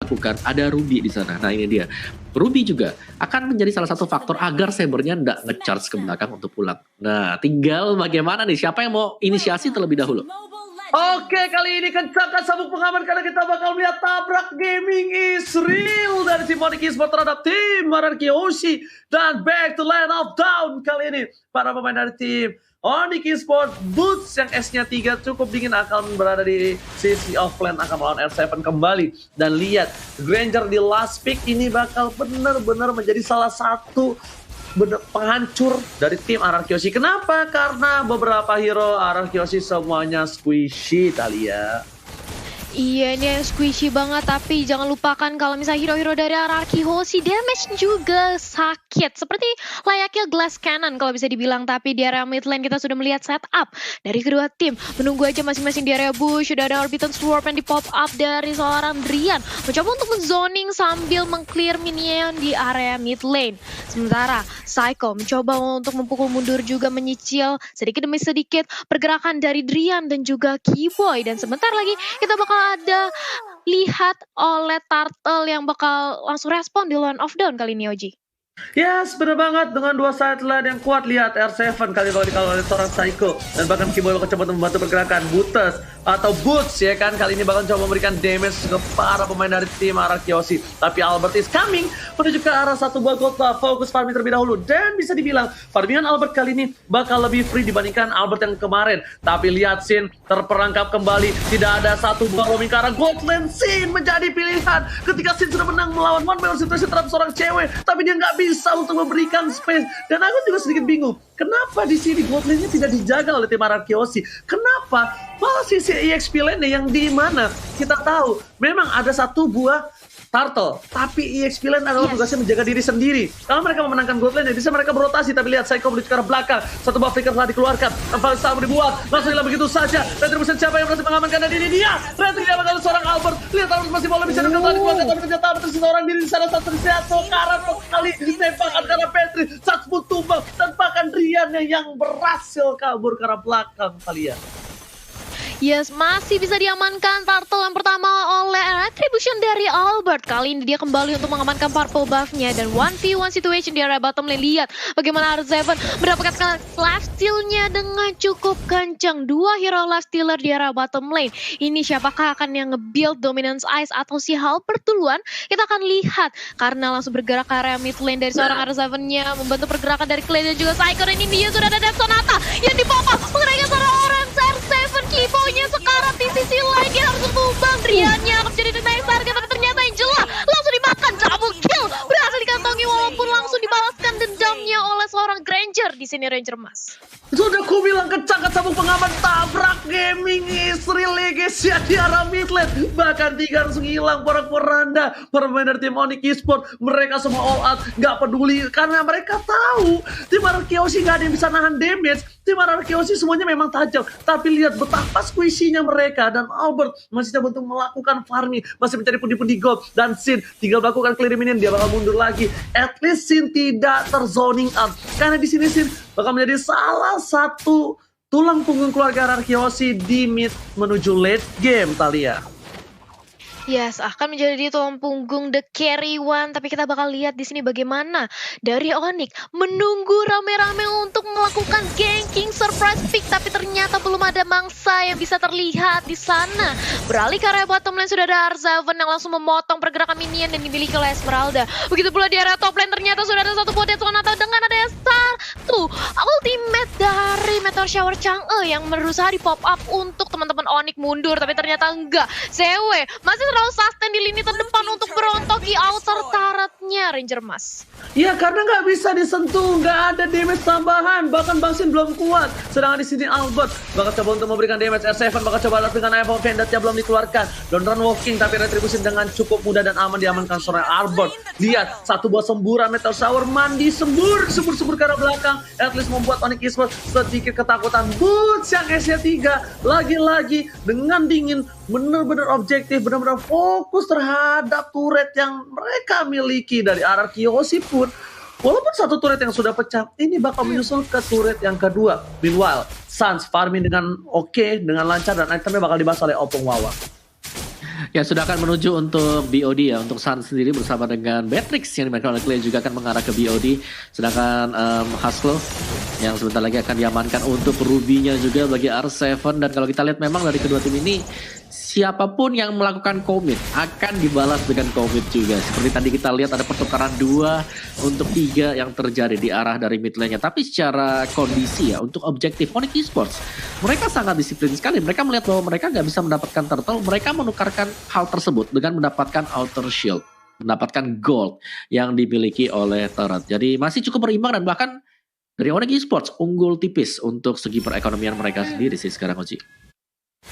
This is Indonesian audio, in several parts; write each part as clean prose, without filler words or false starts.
dilakukan, ada Ruby di sana. Nah ini dia. Ruby juga akan menjadi salah satu faktor agar Sabernya nggak nge-charge ke belakang untuk pulang. Nah, tinggal bagaimana nih? Siapa yang mau inisiasi terlebih dahulu? Oke, kali ini kencangkan sabuk pengaman karena kita bakal lihat tabrak gaming is real dari tim Onyx Esports terhadap tim Ararki Hoshi. Dan back to land of down kali ini. Para pemain dari tim Onyx Esports Boots yang S-nya 3 cukup dingin akan berada di sisi offlane, akan melawan R7 kembali. Dan lihat, Granger di last pick ini bakal benar-benar menjadi salah satu penghancur dari tim Ararkyoshi. Kenapa? Karena beberapa hero Ararkyoshi semuanya squishy kali ya. Iya, ini yang squishy banget, tapi jangan lupakan kalau misalnya hero-hero dari Ararki Hoshi damage juga sakit. Seperti layaknya Glass Cannon kalau bisa dibilang, tapi di area mid lane kita sudah melihat setup dari kedua tim. Menunggu aja masing-masing di area bush, sudah ada Orbitan Swarm yang di pop up dari seorang Drian. Mencoba untuk men-zoning sambil meng-clear minion di area mid lane. Sementara Psycho mencoba untuk memukul mundur juga menyicil sedikit demi sedikit pergerakan dari Drian dan juga Keyboy. Dan sebentar lagi kita bakal ada lihat oleh Turtle yang bakal langsung respon di Land of Dawn kali ini, Oji. Yes, bener banget, dengan dua side lane yang kuat. Lihat R7 kali kalau oleh seorang Psycho, dan bahkan Keyboy bakal coba membantu pergerakan Boots atau Boots ya kan. Kali ini bakal coba memberikan damage ke para pemain dari tim Ararki Hoshi. Tapi Albert is coming menuju ke arah satu buah kota, fokus farming terlebih dahulu. Dan bisa dibilang farmingan Albert kali ini bakal lebih free dibandingkan Albert yang kemarin. Tapi lihat Sin terperangkap kembali, tidak ada satu buah roaming ke arah gold lane. Sin menjadi pilihan ketika Sin sudah menang melawan one man situation terhadap seorang cewek, tapi dia nggak bisa untuk memberikan space. Dan aku juga sedikit bingung, kenapa di sini gold lane-nya tidak dijaga oleh tim Ararki Hoshi? Kenapa malah sisi EXP lane yang di mana kita tahu memang ada satu buah Turtle, tapi EXP lane adalah tugasnya menjaga diri sendiri. Kalau mereka memenangkan gold lane, bisa mereka berotasi. Tapi lihat Psycho menuju ke arah belakang, satu buff flicker telah dikeluarkan, sama dibuat, langsung hilang begitu saja. Retribution siapa yang berhasil mengamankan? Dan ini dia Retribution bakal seorang Albert. Lihat Albert masih boleh bisa telah dikeluarkan, tapi ternyata ada seorang diri di sana. Satu karat kali tembakan karena Petri, Sats pun tumbang, dan bahkan Drian yang berhasil kabur ke arah belakang kalian. Yes, masih bisa diamankan Turtle yang pertama oleh Retribution dari Albert. Kali ini dia kembali untuk mengamankan purple buff-nya. Dan 1v1 situation di area bottom lane. Lihat bagaimana R7 mendapatkan lifesteal-nya dengan cukup kencang. Dua hero lifestealer di area bottom lane. Ini siapakah akan yang nge-build Dominance Ice atau si Halberd duluan? Kita akan lihat. Karena langsung bergerak ke area mid lane dari seorang R7-nya. Membantu pergerakan dari Clay dan juga Psycho. Dan ini dia sudah ada Death Sonata yang di-pop-up mengenai seorang orang R7. Keyboy-nya sekarang di sisi lain, dia harus tumbang. Drian-nya akan menjadi the next target, tapi ternyata Angela langsung dimakan. Double kill berhasil dikantongi walaupun langsung dibalaskan dendamnya oleh seorang Granger di sini, Ranger Mas. Sudah ku bilang kencangkan sabuk pengaman, tabrak gaming is real legacy di arah mid lane. Bahkan 3 langsung hilang porak-poranda. Para pemain dari tim Onyx Esports, mereka semua all out, gak peduli karena mereka tahu tim Ararki Hoshi gak ada yang bisa nahan damage. Tim Ararki Hoshi semuanya memang tajam, tapi lihat betapa squishy-nya mereka. Dan Albert masih coba untuk melakukan farming, masih mencari pundi-pundi gold. Dan Sin tinggal melakukan clear minion, dia bakal mundur lagi. At least Sin tidak terzoning out, karena di sini Sin bakal menjadi salah satu tulang punggung keluarga Ararki Hoshi di mid menuju late game, Talia. Yes, akan menjadi tulang punggung the carry one. Tapi kita bakal lihat di sini bagaimana dari Onyx menunggu rame-rame untuk melakukan ganking surprise pick. Tapi ternyata belum ada mangsa yang bisa terlihat di sana. Beralih ke area bottom lane sudah ada R7 yang langsung memotong pergerakan minion dan dimiliki oleh Esmeralda. Begitu pula di area top lane ternyata sudah ada satu buah Death Sonata dengan ada satu ultimate dari Meteor Shower Chang'e yang berusaha di pop up untuk teman-teman Onyx mundur. Tapi ternyata enggak. Zewe masih terlalu sustain di lini terdepan untuk berontoki outer turretnya, Ranger Mas. Ya karena nggak bisa disentuh, nggak ada damage tambahan, bahkan Bang Sin belum kuat. Sedangkan di sini Albert bakal coba untuk memberikan damage. R7 bakal coba atas dengan Apple Vendetta belum dikeluarkan. Don't run walking, tapi Retribution dengan cukup mudah dan aman diamankan seorang Albert. Lihat satu buah semburan Meteor Shower mandi sembur ke arah belakang. At least membuat Onyx Esports sedikit ketakutan. Boots yang S-nya 3 lagi-lagi dengan dingin, benar-benar objektif, benar-benar fokus terhadap turret yang mereka miliki dari Ararki Hoshi pun. Walaupun satu turret yang sudah pecah, ini bakal menyusul ke turret yang kedua. Meanwhile, Sans farming dengan oke, dengan lancar, dan itemnya bakal dibahas oleh Opung Wawa. Ya sudah akan menuju untuk BOD ya, untuk Sun sendiri bersama dengan Matrix yang dimainkan oleh Clay juga akan mengarah ke BOD. Sedangkan Haslo yang sebentar lagi akan diamankan untuk Ruby-nya juga bagi R7. Dan kalau kita lihat memang dari kedua tim ini, siapapun yang melakukan commit akan dibalas dengan commit juga. Seperti tadi kita lihat ada pertukaran 2 untuk 3 yang terjadi di arah dari mid lane-nya. Tapi secara kondisi ya, untuk objektif Onyx Esports, mereka sangat disiplin sekali. Mereka melihat bahwa mereka nggak bisa mendapatkan turtle, mereka menukarkan hal tersebut dengan mendapatkan outer shield, mendapatkan gold yang dimiliki oleh turret. Jadi masih cukup berimbang dan bahkan dari Onyx Esports unggul tipis untuk segi perekonomian mereka sendiri sih sekarang, Oji.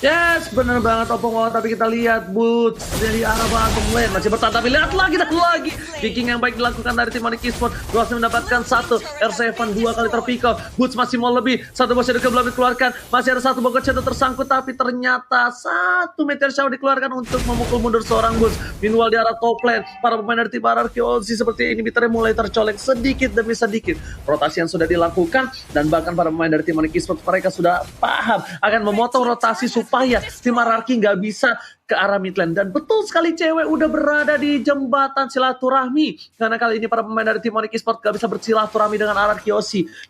Yes, bener banget Opung Wow, tapi kita lihat Boots dari arah bottom lane masih bertahan, tapi lihat lagi dan lagi picking yang baik dilakukan dari tim Onyx Esports. Berhasil mendapatkan 1, R7 2 kali terpikau. Boots masih mau lebih, 1 Shadow Kill belum dikeluarkan, masih ada 1 Bogor Shadow tersangkut, tapi ternyata 1 Meteor Shower dikeluarkan untuk memukul mundur seorang Boots. Meanwhile di arah top lane, para pemain dari tim RRQ seperti ini inhibitornya mulai tercolek sedikit demi sedikit. Rotasi yang sudah dilakukan dan bahkan para pemain dari tim Onyx Esports mereka sudah paham akan memotong rotasi supaya tim RRQ nggak bisa ke arah mid lane. Dan betul sekali cewek udah berada di jembatan silaturahmi, karena kali ini para pemain dari tim Onyx Esports gak bisa bersilaturahmi dengan RRQ.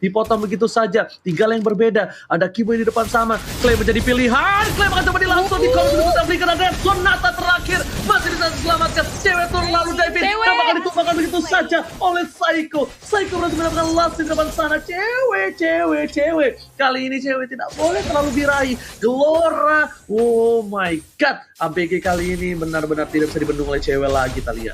Dipotong begitu saja, 3 lane berbeda. Ada Kiboy di depan sama, Clay menjadi pilihan. Clay akan coba langsung di kolom untuk Afrika dan Red Sonata terakhir masih bisa diselamatkan. Cewek turun lalu David apakah ditumpahkan begitu saja oleh Psycho. Psycho berhasil mendapatkan last di depan sana. Cewek kali ini cewek tidak boleh terlalu birahi. Gelora, oh my god, ABG kali ini benar-benar tidak bisa dibendung oleh cewek lagi, Talia.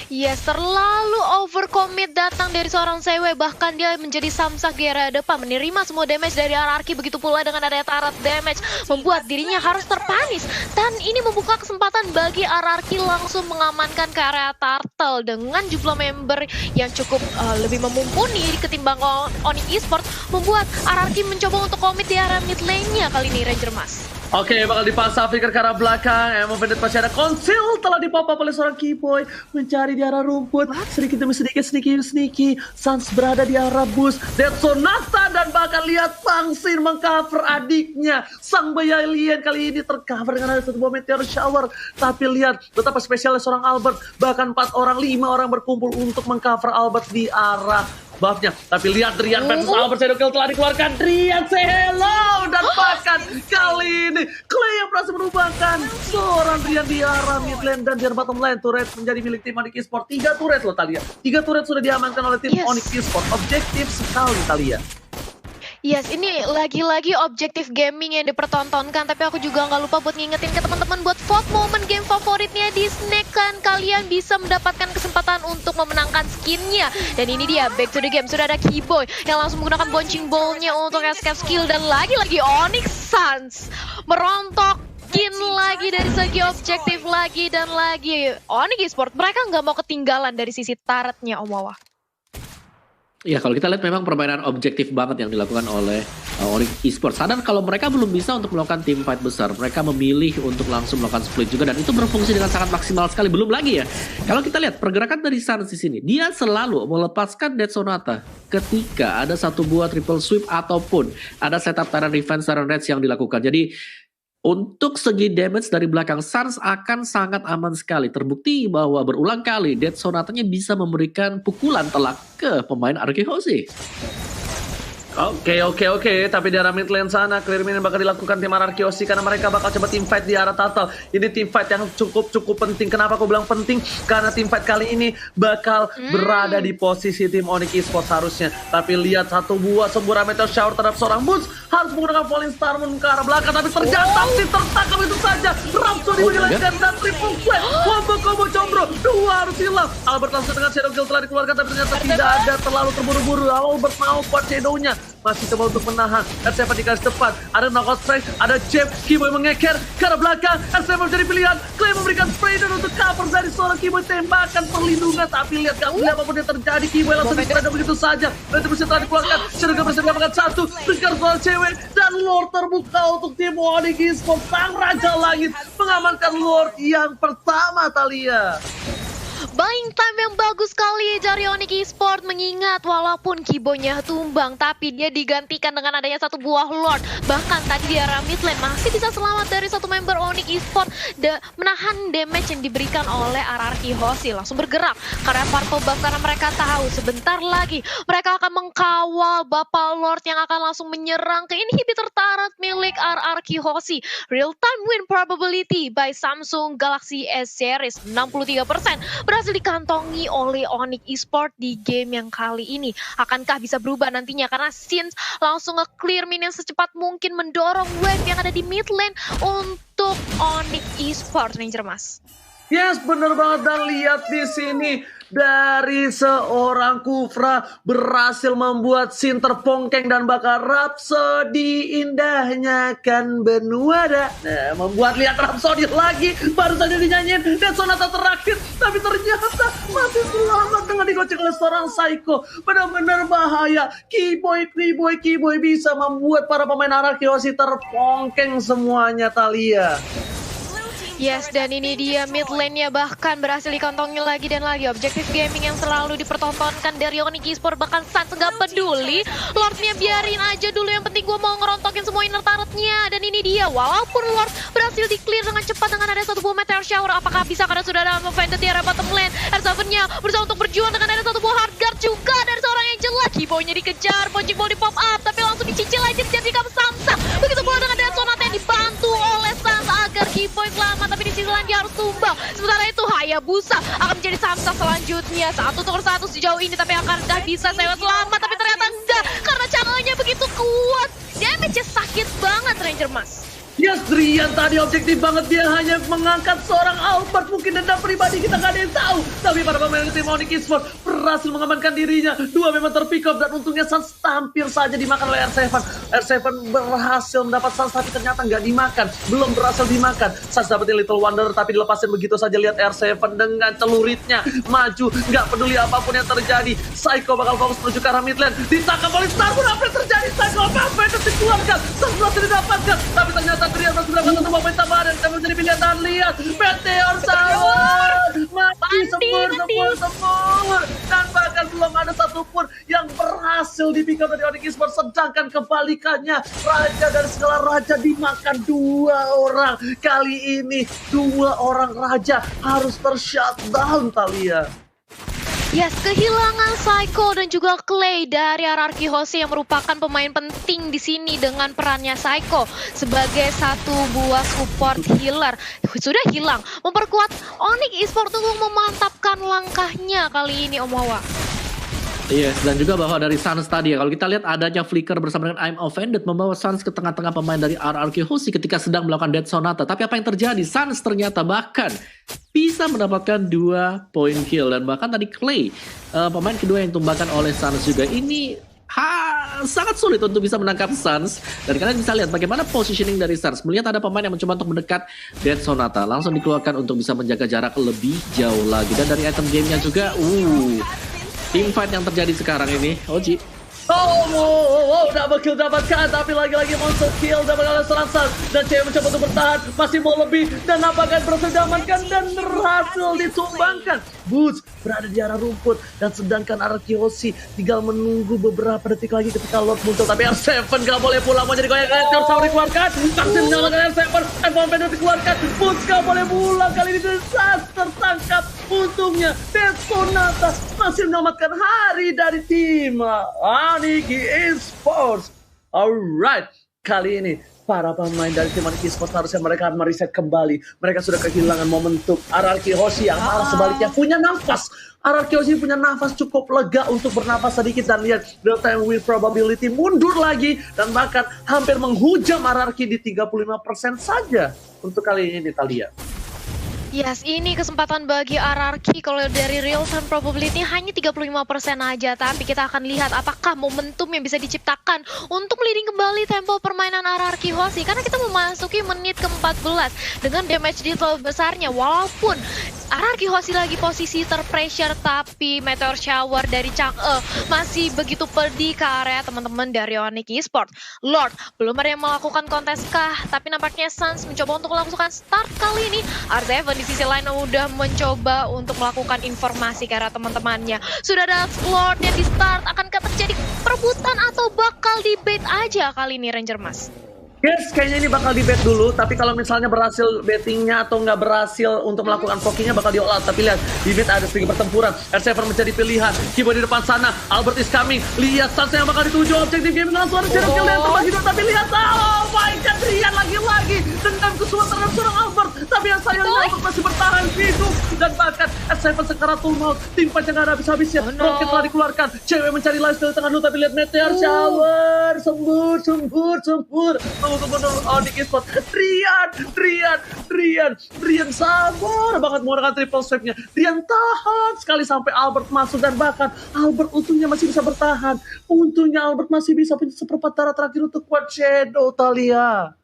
Yes, terlalu overcommit datang dari seorang cewek. Bahkan dia menjadi samsak di area depan, menerima semua damage dari RRQ. Begitu pula dengan adanya turret damage, membuat dirinya harus terpanis. Dan ini membuka kesempatan bagi RRQ langsung mengamankan ke area turtle dengan jumlah member yang cukup lebih memumpuni ketimbang Onyx Esports. Membuat RRQ mencoba untuk commit di area mid lane-nya kali ini, Ranger Mas. Oke, bakal dipaksa Flicker ke arah belakang. Emang Bandit masih ada konsil telah dipop up oleh seorang Kiboy. Mencari di arah rumput. Sedikit demi sedikit, sneaky. Sans berada di arah bus. Dead Sonata dan bahkan lihat Pangsin mengcover adiknya. Sang bayi alien kali ini tercover dengan ada 1 buah Meteor Shower. Tapi lihat betapa spesialnya seorang Albert. Bahkan 4 orang, 5 orang berkumpul untuk mengcover Albert di arah buffnya. Tapi lihat Drian versus Albert, Shadow Kill telah dikeluarkan. Drian say hello. Dan bahkan kali ini Clay yang berhasil merubahkan seorang Drian di arah mid lane dan di arah bottom lane. Turret menjadi milik tim Onyx Esports. 3 turret loh Talia. 3 turret sudah diamankan oleh tim Onyx Esports. Objektif sekali Talia. Yes, ini lagi-lagi objektif gaming yang dipertontonkan. Tapi aku juga nggak lupa buat ngingetin ke teman-teman buat vote momen game favoritnya di Snake. Kan kalian bisa mendapatkan kesempatan untuk memenangkan skinnya. Dan ini dia, back to the game. Sudah ada Kiboy yang langsung menggunakan Bouncing Ball-nya untuk escape skill. Dan lagi-lagi Onyx Suns merontokin lagi dari segi objektif lagi dan lagi. Onyx Esports, mereka nggak mau ketinggalan dari sisi turretnya, Om Wawa. Ya kalau kita lihat memang permainan objektif banget yang dilakukan oleh Onyx Esports. Sadar kalau mereka belum bisa untuk melakukan team fight besar, mereka memilih untuk langsung melakukan split juga dan itu berfungsi dengan sangat maksimal sekali. Belum lagi ya, kalau kita lihat pergerakan dari Suns di sini, dia selalu melepaskan Dead Sonata ketika ada 1 buah triple sweep ataupun ada setup Tyrant Defense, Tyrant Reds yang dilakukan. Jadi untuk segi damage dari belakang Suns akan sangat aman sekali. Terbukti bahwa berulang kali Dead Sonatanya bisa memberikan pukulan telak ke pemain RRQ. Oke. Tapi di arah mid lane sana clear minion bakal dilakukan tim RRQ karena mereka bakal coba tim fight di arah turtle. Ini tim fight yang cukup penting. Kenapa aku bilang penting? Karena tim fight kali ini bakal berada di posisi tim Onyx Esports harusnya. Tapi lihat 1 buah semburan Meteor Shower terhadap seorang Boots. Harus menggunakan Falling Star Moon ke arah belakang. Tapi ternyata tertangkap itu saja. Rhapsody menjelaskan dan triple sweep. Combo combro. 2 harus hilang. Albert langsung dengan Shadow Kill telah dikeluarkan. Tapi ternyata tidak ada, terlalu terburu-buru. Albert mau kuat Shadow-nya. Masih coba untuk menahan. R7 di garis depan. Ada knockout strike. Ada jab. Kiboy mengeker ke arah belakang. R7 menjadi pilihan. Clay memberikan spray dan untuk cover dari seorang Kiboy. Tembakan perlindungan. Tapi lihat gak boleh apapun yang terjadi. Kiboy langsung di-spread begitu saja. Retribusi telah dikeluarkan. Shadow Kill berhasil mendapatkan 1. Berikan soal cewek. Dan Lord terbuka untuk tim Onyx Esports. Sang Raja Langit mengamankan Lord yang pertama, Talia. Buying time yang bagus sekali dari Onyx Esports, mengingat walaupun Kibonya tumbang tapi dia digantikan dengan adanya satu buah Lord. Bahkan tadi di area mid lane masih bisa selamat dari satu member Onyx Esports menahan damage yang diberikan oleh RRQ Hoshi. Langsung bergerak karena Purple Buff, karena mereka tahu sebentar lagi mereka akan mengkawal Bapak Lord yang akan langsung menyerang ke inhibitor turret milik RRQ Hoshi. Real time win probability by Samsung Galaxy S Series 63% berhasil dikantongi oleh Onyx Esports di game yang kali ini. Akankah bisa berubah nantinya? Karena Sins langsung nge-clear minion secepat mungkin, mendorong wave yang ada di mid lane untuk Onyx Esports, Ranger Mas. Yes, bener banget. Dan lihat di sini dari seorang Kufra berhasil membuat Sin terpongkeng dan bakar Rhapsody indahnya kan Benuada. Nah, membuat lihat Rhapsody lagi, baru saja dinyanyiin dan sonata terakhir, tapi ternyata masih selamat dengan digocek oleh seorang Psycho. Benar-benar bahaya. Keyboy bisa membuat para pemain RRQ Hoshi terpongkeng semuanya, Thalia. Yes, dan ini dia mid lane-nya bahkan berhasil dikantongi lagi dan lagi. Objektif gaming yang selalu dipertontonkan dari Onyx Esports, bahkan Sans nggak peduli. Lord-nya biarin aja dulu, yang penting gue mau ngerontokin semua inner turret-nya. Dan ini dia, walaupun Lord berhasil di-clear dengan cepat dengan ada satu buah meteor shower. Apakah bisa karena sudah ada offended di area bottom lane? R7-nya berusaha untuk berjuang dengan ada satu buah hard guard juga dari seorang Angel. Keyboy-nya dikejar, Ponching Ball di pop up, tapi langsung dicicil aja dijadikan Samsa. Begitu pula dengan Death Sonata yang dibantu oleh Sans agar Keyboy selamat, tapi di sisi lain dia harus tumbang. Sementara itu Hayabusa akan menjadi Samsa selanjutnya. 1-1 sejauh ini, tapi akankah bisa saya selamat? Tapi ternyata enggak, karena channelnya begitu kuat. Damage-nya sakit banget, Ranger Mas. Yes, Drian tadi objektif banget, dia hanya mengangkat seorang Albert. Mungkin dendam pribadi kita nggak ada yang tahu. Tapi para pemain tim Onyx Esports berhasil mengamankan dirinya. Dua memang terpick up dan untungnya Sans hampir saja dimakan oleh R7. R7 berhasil mendapat Sans tapi ternyata nggak dimakan. Belum berhasil dimakan. Sans dapetin Little Wonder tapi dilepasin begitu saja. Lihat R7 dengan celuritnya maju. Nggak peduli apapun yang terjadi. Psycho bakal fokus menuju ke arah mid lane. Ditangkap oleh Starboard. Apa yang terjadi? Psycho apa yang dikeluarkan? Sans berhasil didapatkan. Tapi ternyata Drian masih mendapatkan satu pemain tambahan dan akan menjadi pilihan. Dan lihat Meteor Shower mati semur. Dan bahkan belum ada satupun yang berhasil di pick up dari Onyx Esports. Sedangkan kebalikannya, raja dari segala raja dimakan dua orang. Kali ini dua orang raja harus ter-shutdown, Thalia. Yes, kehilangan Psycho dan juga Clay dari RRQ Hoshi yang merupakan pemain penting di sini dengan perannya Psycho sebagai satu buah support healer. Sudah hilang, memperkuat Onyx Esports untuk memantapkan langkahnya kali ini, Om Wawa. Yes, dan juga bahwa dari Sans tadi ya, kalau kita lihat adanya Flicker bersama dengan I'm Offended membawa Sans ke tengah-tengah pemain dari RRQ Hoshi ketika sedang melakukan Death Sonata. Tapi apa yang terjadi? Sans ternyata bahkan bisa mendapatkan 2 point kill. Dan bahkan tadi Clay, pemain kedua yang tumbangkan oleh Sans juga. Ini sangat sulit untuk bisa menangkap Sans. Dan kalian bisa lihat bagaimana positioning dari Sans. Melihat ada pemain yang mencoba untuk mendekat Death Sonata, langsung dikeluarkan untuk bisa menjaga jarak lebih jauh lagi. Dan dari item gamenya juga, teamfight yang terjadi sekarang ini, Oji. Double kill dapatkan, tapi lagi-lagi monster kill dapatkan oleh seorang Sans. Dan cewek mencoba untuk bertahan, masih mau lebih. Dan apakah berhasil diamankan dan berhasil ditumbangkan. Boots berada di arah rumput. Dan sedangkan RRQ Hoshi tinggal menunggu beberapa detik lagi ketika Lord muncul. Tapi R7 gak boleh pulang, mau jadi goyang-goyang. Terus dikeluarkan, vaksin menyalakan R7. F1 dikeluarkan, Boots gak boleh pulang. Kali ini Sans tertangkap. Untungnya Death Sonata masih menyelamatkan hari dari tim Onyx Esports. Alright, kali ini para pemain dari tim Onyx Esports harusnya mereka mereset kembali. Mereka sudah kehilangan momentum. RRQ Hoshi yang malah sebaliknya punya nafas. RRQ Hoshi punya nafas cukup lega untuk bernafas sedikit. Dan lihat real time win probability mundur lagi. Dan bahkan hampir menghujam RRQ di 35% saja untuk kali ini, Thalia. Yes, ini kesempatan bagi RRQ. Kalau dari real time probability hanya 35% aja. Tapi kita akan lihat apakah momentum yang bisa diciptakan untuk leading kembali tempo permainan RRQ Hoshi. Karena kita memasuki menit ke-14 dengan damage deal besarnya. Walaupun RRQ Hoshi lagi posisi terpressure, tapi Meteor Shower dari Chang'e masih begitu pedih ke area teman-teman dari Onyx Esports. Lord belum ada yang melakukan kontes kah, tapi nampaknya Suns mencoba untuk melakukan start kali ini. R7 di sisi lain udah mencoba untuk melakukan informasi ke arah teman-temannya. Sudah ada Lord yang di start, akankah terjadi perebutan atau bakal di bait aja kali ini Ranger Mas? Yes, kayaknya ini bakal di bet dulu, tapi kalau misalnya berhasil bettingnya atau nggak berhasil untuk melakukan pokingnya bakal di all out. Tapi lihat, di bet ada sedikit pertempuran. R7 menjadi pilihan, Kibo di depan sana, Albert is coming. Lihat Suns yang bakal dituju, objektif game dengan suara Jerome Kill yang terbagi dua. Tapi lihat, oh my god, Rian lagi-lagi dendam kesulitan terhadap seorang Albert. Tapi yang sayangnya Albert masih bertahan hidup. Dan bahkan R7 sekaratul maut, tim fight yang nggak ada habis-habisnya. Rocket telah dikeluarkan, cewek mencari lifestyle di tengah dulu. Tapi lihat Meteor Shower, sembur. Gubernur Onyx Esports, Rian sabar banget menggunakan triple save-nya. Rian tahan sekali sampai Albert masuk, dan bahkan Albert untungnya masih bisa bertahan. Untungnya Albert masih bisa punya seperempat darah terakhir untuk kuat Shadow, Thalia.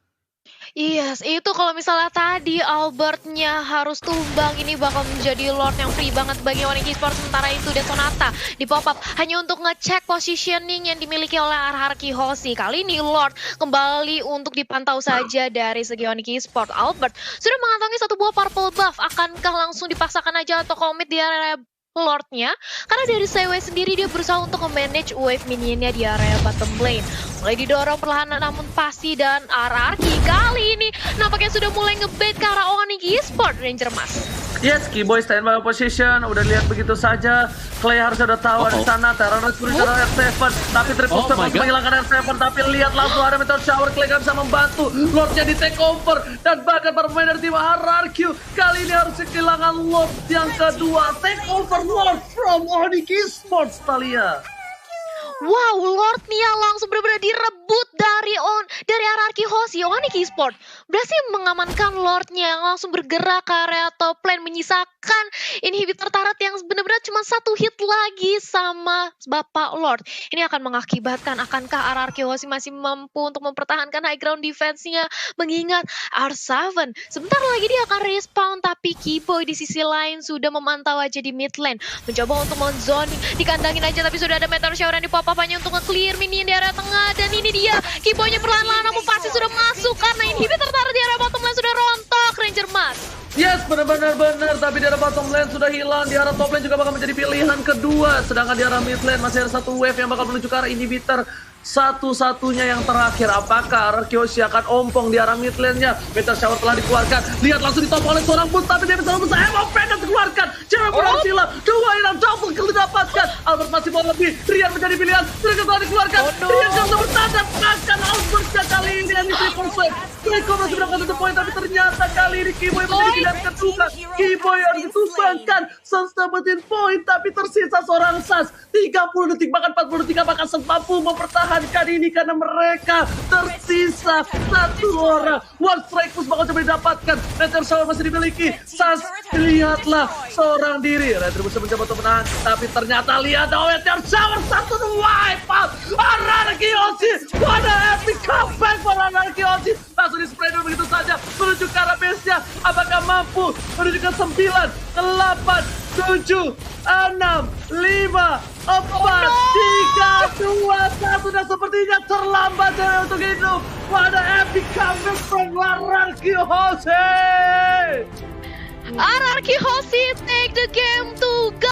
Yes, itu kalau misalnya tadi Albertnya harus tumbang, ini bakal menjadi Lord yang free banget bagi Onyx Esports. Sementara itu dan Sonata di pop up hanya untuk ngecek positioning yang dimiliki oleh RRQ Hoshi. Kali ini Lord kembali untuk dipantau saja dari segi Onyx Esports. Albert sudah mengantongi satu buah purple buff, akankah langsung dipaksakan aja atau komit di area Lordnya? Karena dari CW sendiri dia berusaha untuk memanage wave minionnya di area bottom lane. Mulai didorong perlahan namun pasti, dan RRQ kali ini nampaknya sudah mulai ngebait ke arah Onyx Esports Ranger Mas. Yes, Keyboy stand by position, udah lihat begitu saja. Clay harus udah tahu di sana, Terranos berusaha R7, tapi triple step untuk menghilangkan R7, tapi lihat langsung ada Meteor Shower, Clay gak bisa membantu. Lordnya di take over, dan bahkan para pemain dari tim RRQ kali ini harus kehilangan Lord yang kedua. Take over Lord from Onyx Esports, Thalia. Wow, Lord Nia langsung benar-benar direbut dari RRQ Hoshi. Onyx Esports berhasil mengamankan Lordnya yang langsung bergerak ke area top lane, menyisakan inhibitor turret yang benar-benar cuma satu hit lagi sama Bapak Lord. Ini akan mengakibatkan akankah RRQ Hoshi masih mampu untuk mempertahankan high ground defense-nya, mengingat R7 sebentar lagi dia akan respawn, tapi Kiboy di sisi lain sudah memantau aja di mid lane, mencoba untuk men-zoning, dikandangin aja, tapi sudah ada Meteor Shower yang di pop up hanya untuk nge-clear minion di area tengah. Dan ini dia, Kiboynya perlahan-lahan namun pasti sudah masuk karena inhibitor turret di area bottom lane sudah rontok Ranger Mas. Yes, benar, tapi di arah bottom lane sudah hilang, di arah top lane juga bakal menjadi pilihan kedua. Sedangkan di arah mid lane masih ada satu wave yang bakal menuju ke arah inhibitor. Satu-satunya yang terakhir, apakah RRQ Hoshi akan ompong di arah mid lane-nya? Meteor Shower telah dikeluarkan, lihat langsung ditopong oleh seorang boost, tapi dia bisa membusah Evo Pendant dikeluarkan. Cewek kurang silam, dua hilang, double kill didapatkan. Albert masih mau lebih, Rian menjadi pilihan, Trigger telah dikeluarkan. Rian gak bisa bertanda, bahkan Albert kali ini yang triple save. Rico masih mendapatkan satu poin, tapi ternyata kali ini Kiboy menjadi pilihan kedua. Kiboy harus ditumbangkan, Suns dapetin poin, tapi tersisa seorang Suns. 30 detik, bahkan 40 detik, apakah Suns mampu mempertahankan ini karena mereka tersisa satu orang. One strike push bakal coba didapatkan. Meteor Shower masih dimiliki Suns. Lihatlah seorang diri, Retribution mencoba untuk menahan, tapi ternyata lihat Meteor Shower satu wipe out. RRQ Hoshi, what a epic comeback for RRQ Hoshi. Langsung di spray dulu begitu saja menuju ke arah base-nya. Apakah mampu menuju ke 9, 8, 7, 6, 5, 4, 3, 2, 1, dan sepertinya terlambat untuk hidup. What a epic comeback from RRQ Hoshi. RRQ Hoshi take the game to go.